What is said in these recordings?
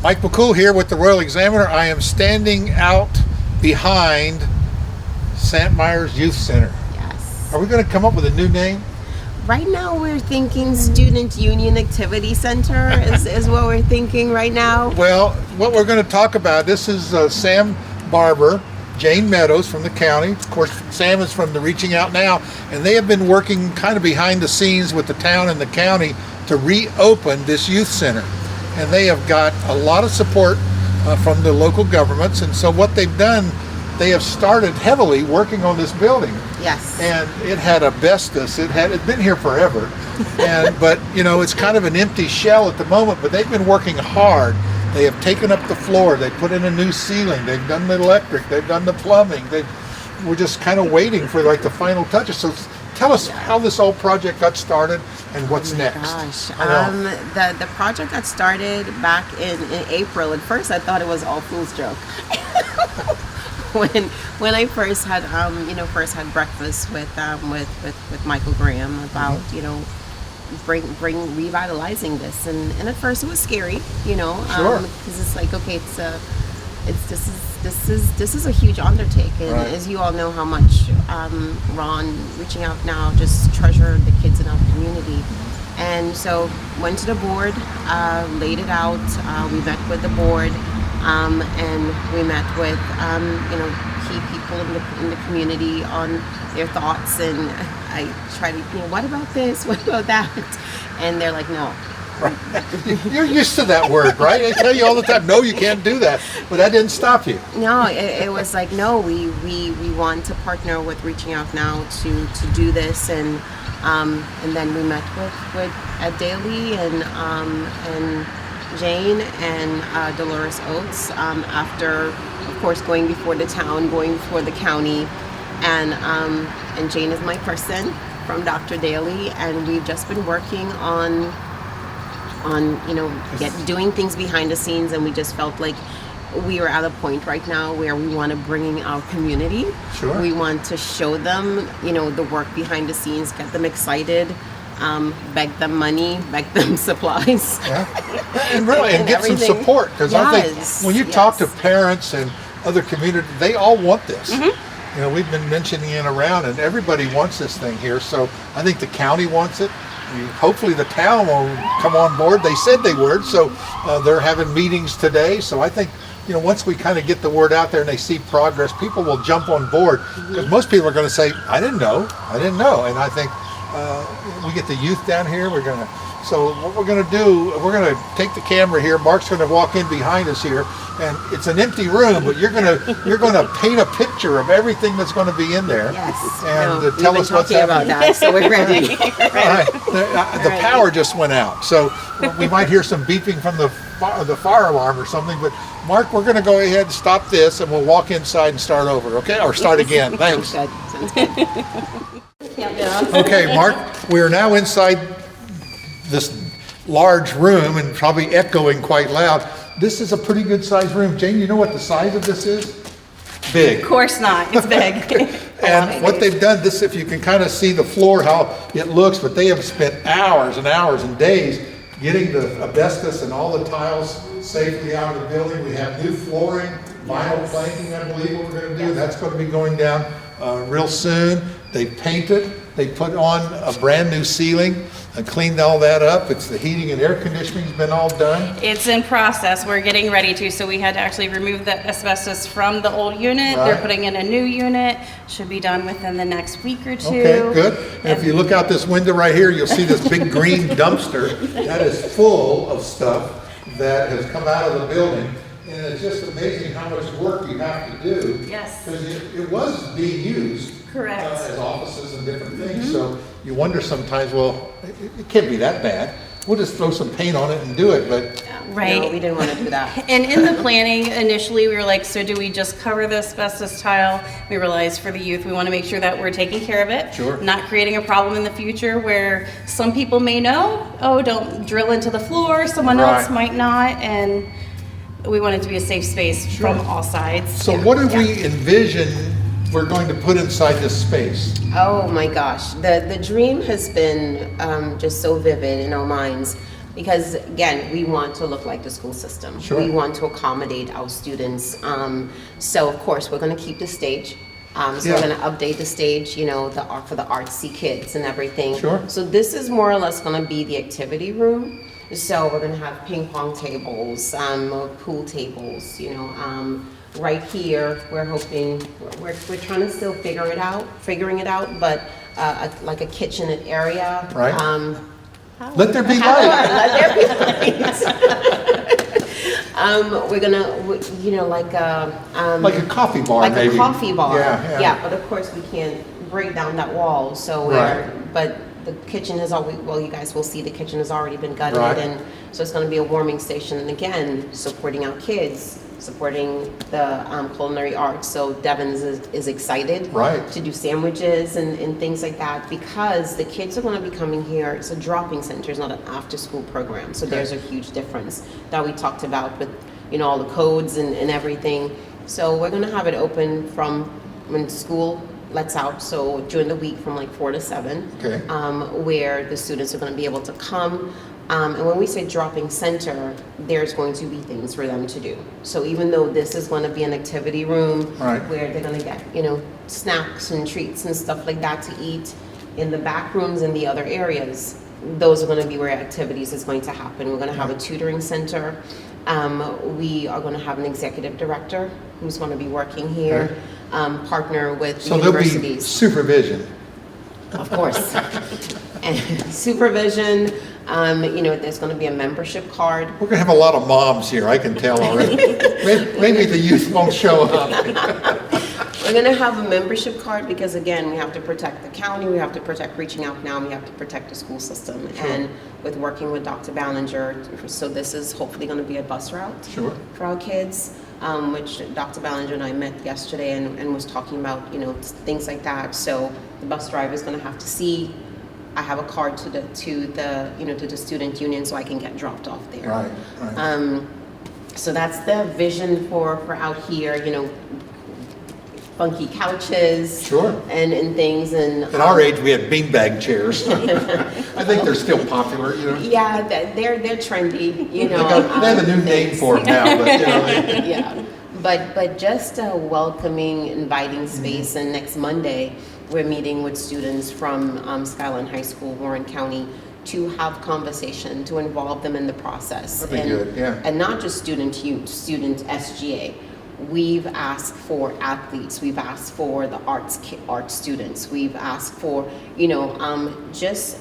Mike McCool here with the Royal Examiner. I am standing out behind Santmyers Youth Center. Yes. Are we going to come up with a new name? Right now we're thinking Student Union Activity Center is what we're thinking right now. Well, what we're going to talk about, this is Sam Barber, Jane Meadows from the county. Of course, Sam is from the Reaching Out Now, and they have been working kind of behind the scenes with the town and the county to reopen this youth center. And they have got a lot of support from the local governments, and so what they've done, they have started heavily working on this building. Yes. And it had asbestos. It'd been here forever, but you know, it's kind of an empty shell at the moment. But they've been working hard. They have taken up the floor. They put in a new ceiling. They've done the electric. They've done the plumbing. We're just kind of waiting for like the final touches. So tell us how this whole project got started and what's next. Gosh, the project got started back in April. At first, I thought it was all fool's joke. when I first had had breakfast with Michael Graham about bring revitalizing this, and at first it was scary, Sure. because it's like, okay, this is a huge undertaking, Right. as you all know how much Ron Reaching Out Now just treasured the kids in our community. And so went to the board, laid it out. We met with the board, and we met with key people in the community on their thoughts. And I tried to, what about this? What about that? And they're like, no. Right. You're used to that word, right? I tell you all the time, no, you can't do that. But that didn't stop you. No, it was like, no, we want to partner with Reaching Out Now to do this, and then we met with Ed Daly and Jane and Dolores Oates, after, of course, going before the town, going before the county, and Jane is my person from Dr. Daly, and we've just been working on doing things behind the scenes, and we just felt like we are at a point right now where we want to bring in our community. Sure. We want to show them, the work behind the scenes, get them excited, beg them money, beg them supplies. Yeah. And really, and get everything. Some support, because I think when you talk to parents and other community, they all want this. Mm-hmm. We've been mentioning it around, and everybody wants this thing here. So I think the county wants it. Hopefully the town will come on board. They said they would, so they're having meetings today. So I think, once we kind of get the word out there and they see progress, people will jump on board, because most people are going to say, I didn't know. And I think we get the youth down here. So what we're going to do, we're going to take the camera here. Mark's going to walk in behind us here, and it's an empty room, but you're going to paint a picture of everything that's going to be in there. Yes. And tell us what's happening about that, so we're ready. Right. The power just went out, so we might hear some beeping from the fire alarm or something. But Mark, we're going to go ahead and stop this, and we'll walk inside and start over, okay? Or start again. Thanks. Sounds good. Okay, Mark, we are now inside this large room and probably echoing quite loud. This is a pretty good sized room. Jane, you know what the size of this is? Big. Of course not. It's big. And what they've done, this, if you can kind of see the floor, how it looks, but they have spent hours and hours and days getting the asbestos and all the tiles safely out of the building. We have new flooring, vinyl planking, I believe what we're going to do. That's going to be going down real soon. They painted. They put on a brand new ceiling and cleaned all that up. It's the heating and air conditioning's been all done. It's in process. We're getting ready to. So we had to actually remove the asbestos from the old unit. Right. They're putting in a new unit. Should be done within the next week or two. Okay, good. And if you look out this window right here, you'll see this big green dumpster that is full of stuff that has come out of the building. And it's just amazing how much work you have to do. Yes. Because it was being used. Correct. As offices and different things. So you wonder sometimes, well, it can't be that bad. We'll just throw some paint on it and do it, but right. No, we didn't want to do that. And in the planning, initially, we were like, so do we just cover the asbestos tile? We realized for the youth, we want to make sure that we're taking care of it. Sure. Not creating a problem in the future where some people may know, oh, don't drill into the floor, someone else might not, and we want it to be a safe space from all sides. So what do we envision we're going to put inside this space? Oh my gosh, the dream has been just so vivid in our minds. because again, we want to look like the school system. Sure. We want to accommodate our students. So of course, we're going to keep the stage. So Yeah. we're going to update the stage, you know, the art for the artsy kids and everything. Sure. So this is more or less going to be the activity room. So we're going to have ping pong tables, pool tables, you know. Right here, we're hoping, we're trying to still figuring it out, but like a kitchenette area. Right. Let there be light. Let there be light. We're gonna, you know, like a coffee bar, like maybe. a coffee bar. Yeah. But of course we can't break down that wall. So but the kitchen has always, well, you guys will see the kitchen has already been gutted, Right. and so it's going to be a warming station. And again, supporting our kids, supporting the culinary arts. So Devon's is excited Right. to do sandwiches and things like that, because the kids are going to be coming here. It's a drop-in center, it's not an after-school program. So there's a huge difference that we talked about with, you know, all the codes and everything. So we're going to have it open from when school lets out, so during the week from like 4 to 7, Okay. where the students are going to be able to come. And when we say drop-in center, there's going to be things for them to do. So even though this is going to be an activity room, Right. where they're going to get, you know, snacks and treats and stuff like that to eat, in the back rooms and the other areas, those are going to be where activities is going to happen. We're going to have a tutoring center. We are going to have an executive director who's going to be working here, partner with So the there'll be universities. supervision. Of course. And supervision, you know, there's going to be a membership card. We're going to have a lot of moms here, I can tell already. Maybe the youth won't show up. We're going to have a membership card because, again, we have to protect the county, we have to protect Reaching Out Now, and we have to protect the school system. Sure. And with working with Dr. Ballinger, so this is hopefully going to be a bus route Sure. for our kids, which Dr. Ballinger and I met yesterday and was talking about, you know, things like that. So the bus driver is going to have to see, I have a card to the you know, to the student union, so I can get dropped off there. Right. So that's the vision for out here, you know, funky couches. Sure. And things. And At our age, we had beanbag chairs. I think they're still popular, you know. yeah, they're trendy, you know. They have a new name for them now, but you know. Yeah, but just a welcoming, inviting space. And next Monday, we're meeting with students from Skyline High School, Warren County, to have conversation, to involve them in the process. That'd be good, yeah. And not just student youth, student SGA. We've asked for athletes. We've asked for the art students. We've asked for, you know, just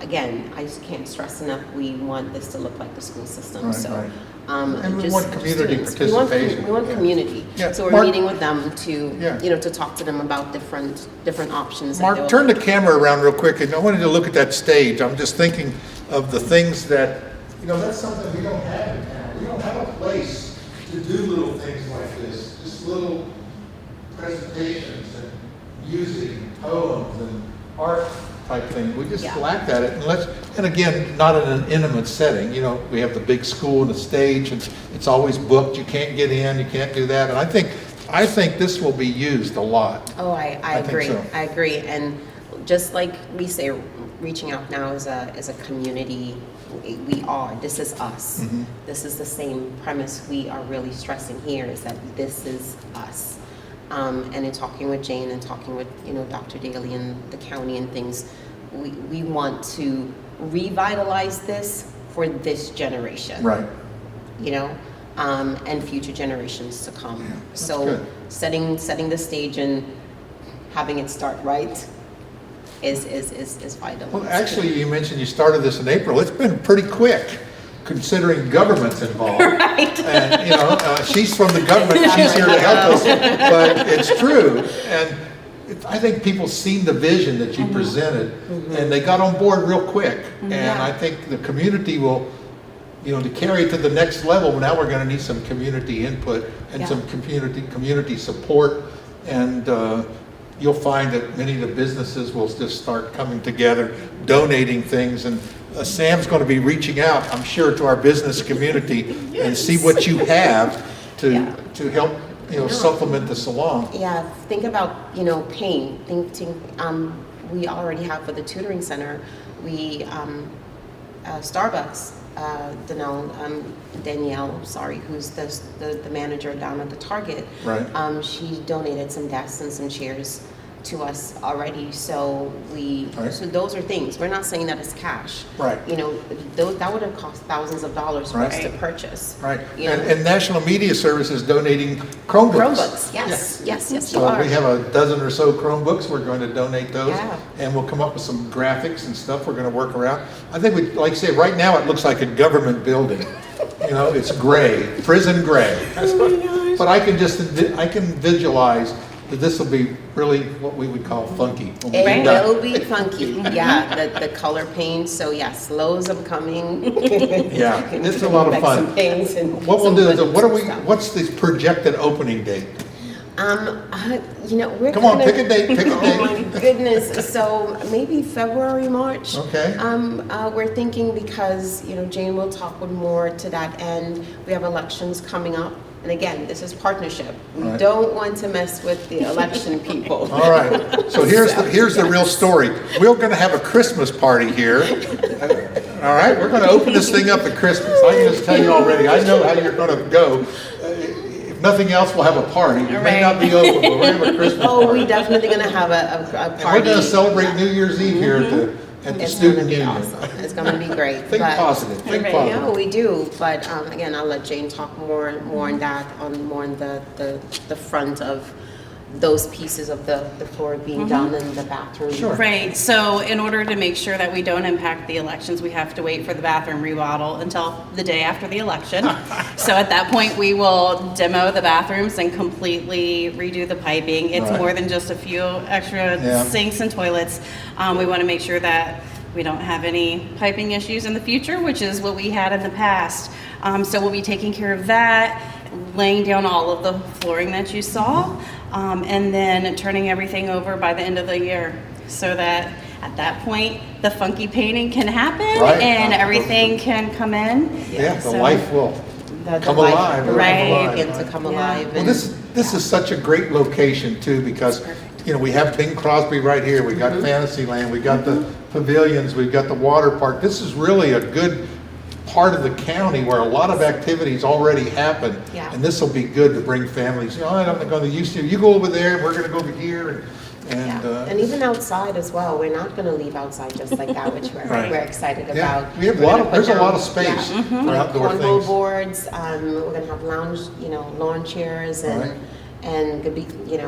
again, I just can't stress enough. We want this to look like the school system. Right, so, right. And we just want community students. participation. We want Yeah. community. Yeah. So we're Mark- meeting with them to, Yeah. you know, to talk to them about different options. that Mark, they'll- turn the camera around real quick, and I wanted to look at that stage. I'm just thinking of the things that, you know, that's something we don't have in town. We don't have a place to do little things like this, just little presentations and music, poems, and art type thing. We just Yeah. lack that and again, not in an intimate setting. You know, we have the big school and the stage, and it's always booked. You can't get in, you can't do that. And I think this will be used a lot. Oh, I I think agree. so. I agree. And just like we say, Reaching Out Now is a community. We are. This is us. Mhm. This is the same premise we are really stressing here, is that this is us. And in talking with Jane and talking with, you know, Dr. Daly and the county and things, we want to revitalize this for this generation. Right. You know, and future generations to come. Yeah, that's So good. setting the stage and having it start right is vital. Well, actually, you mentioned you started this in April. It's been pretty quick, considering government's involved. Right. And, you know, she's from the government, she's here to help us, but it's true. And I think people seen the vision that you presented, and they got on board real quick. And Yeah. I think the community will, you know, to carry it to the next level, now we're gonna need some community input and Yeah. some community support. And you'll find that many of the businesses will just start coming together, donating things. And Sam's going to be reaching out, I'm sure, to our business community and see what you have to help, you know, supplement the salon. Yeah, think about, you know, paint. We already have for the tutoring center, we Starbucks, Danielle, sorry, who's the manager down at the Target. Right. She donated some desks and some chairs to us already. So Right. so those are things. We're not saying that it's cash. Right. You know, that would have cost thousands of dollars for us to purchase. Right. You know? And National Media Service is donating Chromebooks. Yes, yes, you So are. we have a dozen or so Chromebooks. We're going to donate those. Yeah. And we'll come up with some graphics and stuff we're going to work around. I think we, like I say, right now it looks like a government building. You know, it's gray, prison gray. But I can visualize that this will be really what we would call funky. When we get done. It'll be funky. Yeah, the color paint. So yes, Lowe's I'm coming. Yeah, it's a lot of Like fun. some things and What we'll some do is, wooden stuff. what's the projected opening date? You know, we're Come on, kinda- pick a date, pick a Oh date. my goodness! So maybe February, March. Okay. We're thinking because you know Jane will talk with more to that end. We have elections coming up, and again, this is partnership. We Right. don't want to mess with the election people. All right, so here's the real story. We're gonna have a Christmas party here. All right, we're gonna open this thing up at Christmas. I can just tell you already, I know how you're gonna go. If nothing else, we'll have a party. It may not be open, but we're gonna have a Christmas Oh, party. we definitely gonna have a And party. we're gonna celebrate New Year's Eve here at the It's student gonna be union. awesome. It's gonna be great. Think But- positive, think Right. positive. Yeah, we do, but again, I'll let Jane talk more on that, more on the front of those pieces of the floor being done in the bathroom. Sure. Right, so in order to make sure that we don't impact the elections, we have to wait for the bathroom remodel until the day after the election. So at that point, we will demo the bathrooms and completely redo the piping. It's Right. more than just a few extra Yeah. sinks and toilets. We want to make sure that we don't have any piping issues in the future, which is what we had in the past. So we'll be taking care of that, laying down all of the flooring that you saw, and then turning everything over by the end of the year so that at that point the funky painting can happen Right. and everything can come in. Yeah, the So- life will The come life alive. will Right. begin to come Yeah. alive. Well, and- this is such a great location too, because, you know, we have Bing Crosby right here, we got Fantasyland, we got the pavilions, we've got the water park. This is really a good part of the county where a lot of activities already happen. Yeah. And this will be good to bring families, you know, I'm not going to use you go over there, we're going to go over here. And, Yeah. And even outside as well, we're not going to leave outside just like that, which Right. we're excited Yeah, about. we have We're gonna put there's a lot down- of space yeah, for outdoor cornhole things. boards. We're going to have lounge, lawn chairs and Right. and could be, Yeah.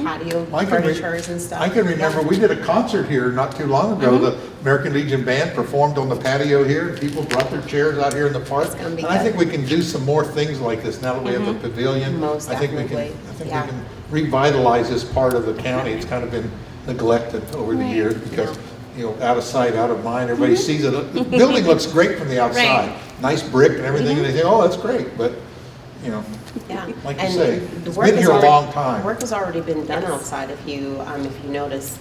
patio I can re- furnitures and stuff. I can remember, we did a concert here not too long ago. The American Legion Band performed on the patio here, and people brought their chairs out here in the park. It's gonna be And I good. think we can do some more things like this now that we have the pavilion. Most I think we definitely. can Yeah. revitalize this part of the county. It's kind of been neglected over the years because, out of sight, out of mind. Everybody sees it. The building looks great from the outside. Right. Nice brick and everything, and they think, oh, that's great, but, Yeah. like you And say, the it's work been has here a already- long time. Work has already been done outside. If you notice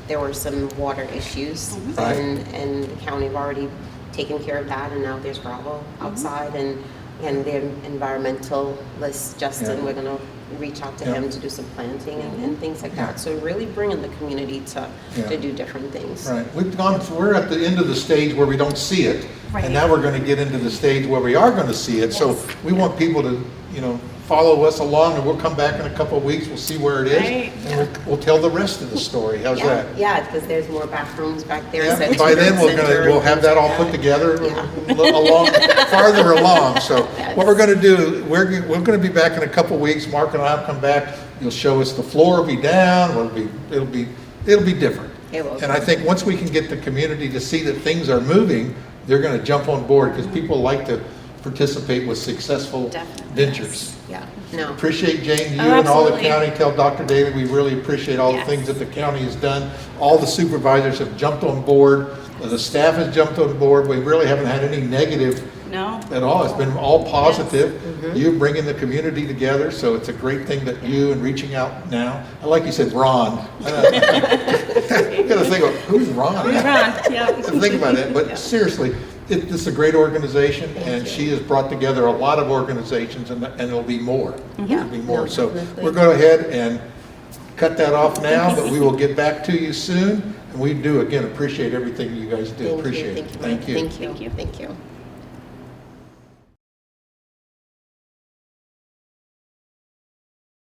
there were some water issues, Right. and the county have already taken care of that, and now there's gravel outside, and the environmentalist Justin, Yeah. we're gonna reach out to Yeah. him to do some planting and things like that. So really bringing the community to Yeah. do different things. Right, we're at the end of the stage where we don't see it, Right. and now we're gonna get into the stage where we are gonna see it. So we want people to, follow us along, and we'll come back in a couple of weeks, we'll see where it is, Right. and we'll tell the rest of the story. How's Yeah, that? yeah, because there's more bathrooms back there. Yeah, so by then center we'll and have things that all like put that. together, Yeah. farther along. So Yes. what we're gonna do, we're gonna be back in a couple of weeks. Mark and I'll come back. You'll show us the floor will be down. It'll be different. It will. And I think once we can get the community to see that things are moving, they're gonna jump on board because people like to participate with successful Definitely. ventures. Yeah, no. Appreciate Jane, you Oh, and all the absolutely. county. Tell Dr. Daly we really appreciate all the Yes. things that the county has done. All the supervisors have jumped on board. The staff has jumped on board. We really haven't had any negative No? at all. It's been all positive. Mm-hmm. You bringing the community together, so it's a great thing that you and reaching out now. And like you said, Ron. You gotta think of, who's Ron? Ron, yeah. Think about it, but seriously, this is a great organization, and you. she has brought together a lot of organizations, and there'll be more. Yeah. There'll be more. No, So definitely. we're going to go ahead and cut that off now, but we will get back to you soon. And we do, again, appreciate everything you guys do. Thank Appreciate you. it. Thank you. Thank you. Thank you. Thank you.